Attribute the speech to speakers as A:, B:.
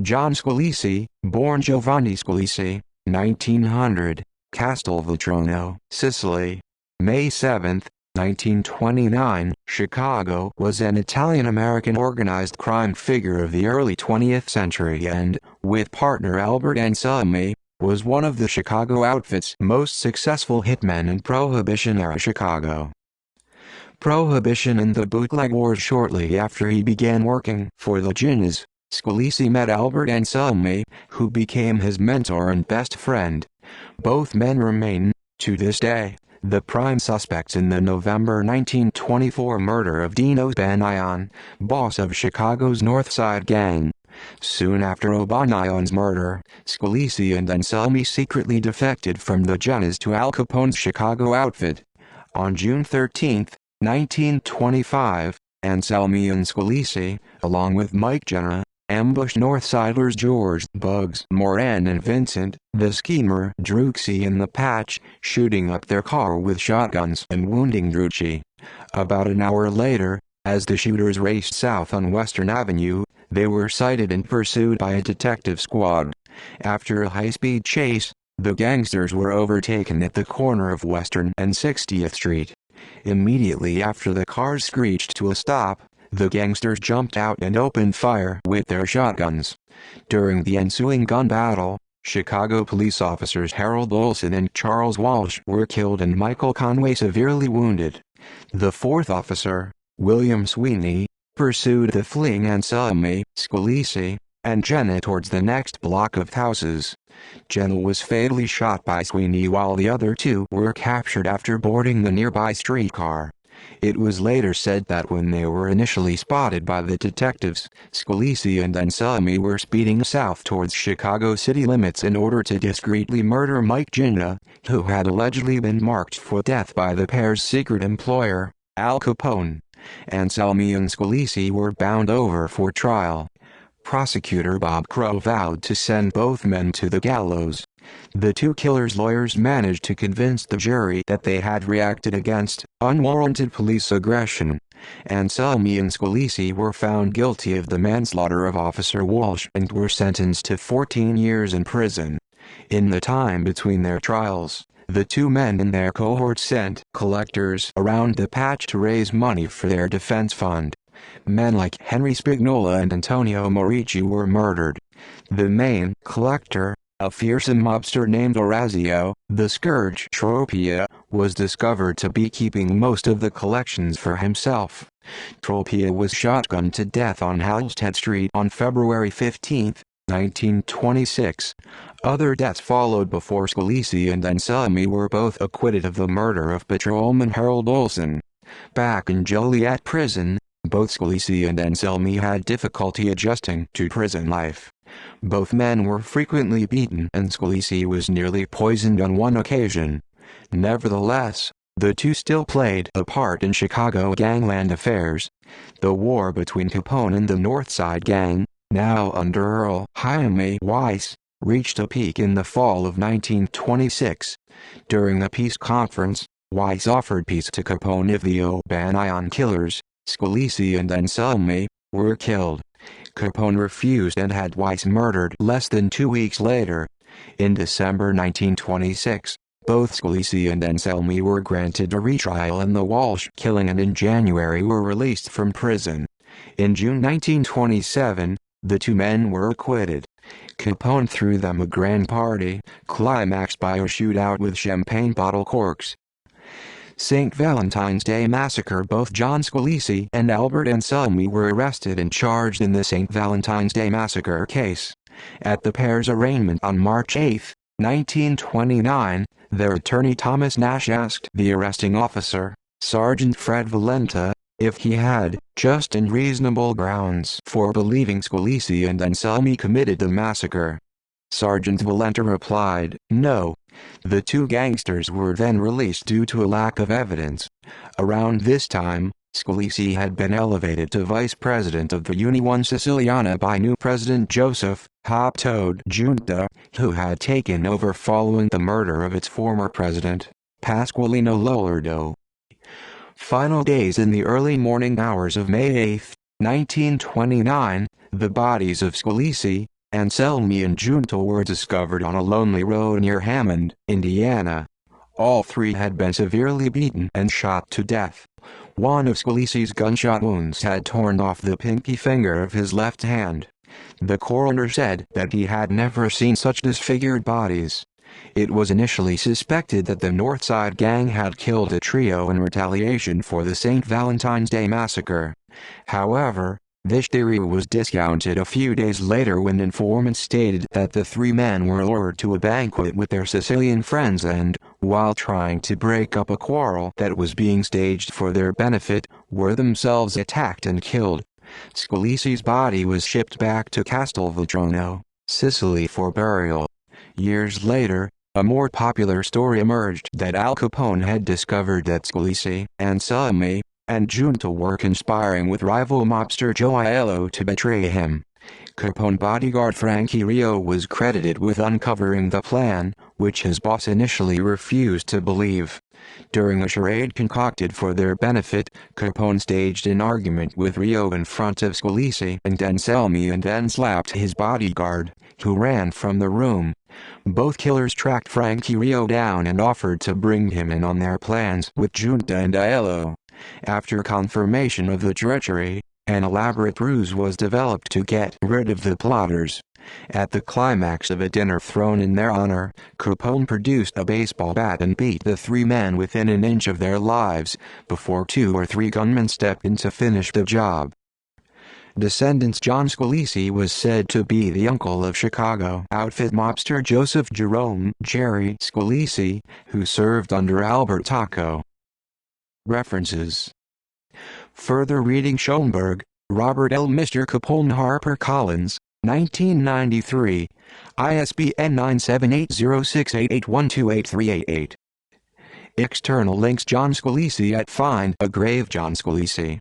A: John Scalise, born Giovanni Scalise, 1900, Castelvetrano, Sicily. May 7, 1929, Chicago, was an Italian-American organized crime figure of the early 20th century and, with partner Albert Anselmi, was one of the Chicago outfit's most successful hitmen in Prohibition-era Chicago. Prohibition and the bootleg wars. Shortly after he began working for the Ginnas, Scalise met Albert Anselmi, who became his mentor and best friend. Both men remain, to this day, the prime suspects in the November 1924 murder of Dino O'Banion, boss of Chicago's North Side Gang. Soon after O'Banion's murder, Scalise and Anselmi secretly defected from the Ginnas to Al Capone's Chicago outfit. On June 13, 1925, Anselmi and Scalise, along with Mike Ginna, ambushed Northsiders George "Bugs" Moran and Vincent, the schemer, Drucci in the Patch, shooting up their car with shotguns and wounding Drucci. About an hour later, as the shooters raced south on Western Avenue, they were sighted and pursued by a detective squad. After a high-speed chase, the gangsters were overtaken at the corner of Western and 60th Street. Immediately after the cars screeched to a stop, the gangsters jumped out and opened fire with their shotguns. During the ensuing gun battle, Chicago police officers Harold Olson and Charles Walsh were killed and Michael Conway severely wounded. The fourth officer, William Sweeney, pursued the fleeing Anselmi, Scalise, and Ginna towards the next block of houses. Ginna was fatally shot by Sweeney while the other two were captured after boarding the nearby streetcar. It was later said that when they were initially spotted by the detectives, Scalise and Anselmi were speeding south towards Chicago city limits in order to discreetly murder Mike Ginna, who had allegedly been marked for death by the pair's secret employer, Al Capone. Anselmi and Scalise were bound over for trial. Prosecutor Bob Crow vowed to send both men to the gallows. The two killers' lawyers managed to convince the jury that they had reacted against unwarranted police aggression. Anselmi and Scalise were found guilty of the manslaughter of Officer Walsh and were sentenced to 14 years in prison. In the time between their trials, the two men and their cohorts sent collectors around the Patch to raise money for their defense fund. Men like Henry Spignola and Antonio Morici were murdered. The main collector, a fearsome mobster named Orazio, the Scourge Tropia, was discovered to be keeping most of the collections for himself. Tropia was shotgunned to death on Halstead Street on February 15, 1926. Other deaths followed before Scalise and Anselmi were both acquitted of the murder of patrolman Harold Olson. Back in Joliet Prison, both Scalise and Anselmi had difficulty adjusting to prison life. Both men were frequently beaten and Scalise was nearly poisoned on one occasion. Nevertheless, the two still played a part in Chicago gangland affairs. The war between Capone and the North Side Gang, now under Earl Jaime Weiss, reached a peak in the fall of 1926. During the peace conference, Weiss offered peace to Capone if the O'Banion killers, Scalise and Anselmi, were killed. Capone refused and had Weiss murdered less than 2 weeks later. In December 1926, both Scalise and Anselmi were granted a retrial in the Walsh killing and in January were released from prison. In June 1927, the two men were acquitted. Capone threw them a grand party, climaxed by a shootout with champagne bottle corks. St. Valentine's Day Massacre. Both John Scalise and Albert Anselmi were arrested and charged in the St. Valentine's Day Massacre case. At the pair's arraignment on March 8, 1929, their attorney Thomas Nash asked the arresting officer, Sergeant Fred Valenta, if he had just and reasonable grounds for believing Scalise and Anselmi committed the massacre. Sergeant Valenta replied, no. The two gangsters were then released due to a lack of evidence. Around this time, Scalise had been elevated to vice president of the Unione Siciliana by new President Joseph Hop Toad Junta, who had taken over following the murder of its former president, Pasqualino Lollardo. Final days. In the early morning hours of May 8, 1929, the bodies of Scalise, Anselmi and Junta were discovered on a lonely road near Hammond, Indiana. All three had been severely beaten and shot to death. One of Scalise's gunshot wounds had torn off the pinky finger of his left hand. The coroner said that he had never seen such disfigured bodies. It was initially suspected that the Northside Gang had killed the trio in retaliation for the St. Valentine's Day massacre. However, this theory was discounted a few days later when informants stated that the three men were lured to a banquet with their Sicilian friends and, while trying to break up a quarrel that was being staged for their benefit, were themselves attacked and killed. Scalise's body was shipped back to Castelvetrano, Sicily for burial. Years later, a more popular story emerged that Al Capone had discovered that Scalise, Anselmi, and Junta were conspiring with rival mobster Joe Aiello to betray him. Capone bodyguard Frankie Rio was credited with uncovering the plan, which his boss initially refused to believe. During a charade concocted for their benefit, Capone staged an argument with Rio in front of Scalise and Anselmi and then slapped his bodyguard, who ran from the room. Both killers tracked Frankie Rio down and offered to bring him in on their plans with Junta and Aiello. After confirmation of the treachery, an elaborate ruse was developed to get rid of the plotters. At the climax of a dinner thrown in their honor, Capone produced a baseball bat and beat the three men within an inch of their lives, before 2 or 3 gunmen stepped in to finish the job. Descendants John Scalise was said to be the uncle of Chicago outfit mobster Joseph Jerome Jerry Scalise, who served under Albert Taco. References. Further reading: Schoenberg, Robert L. Mr. Capone, HarperCollins, 1993, ISBN 9780688128388. External links: John Scalise at Find a Grave. John Scalise.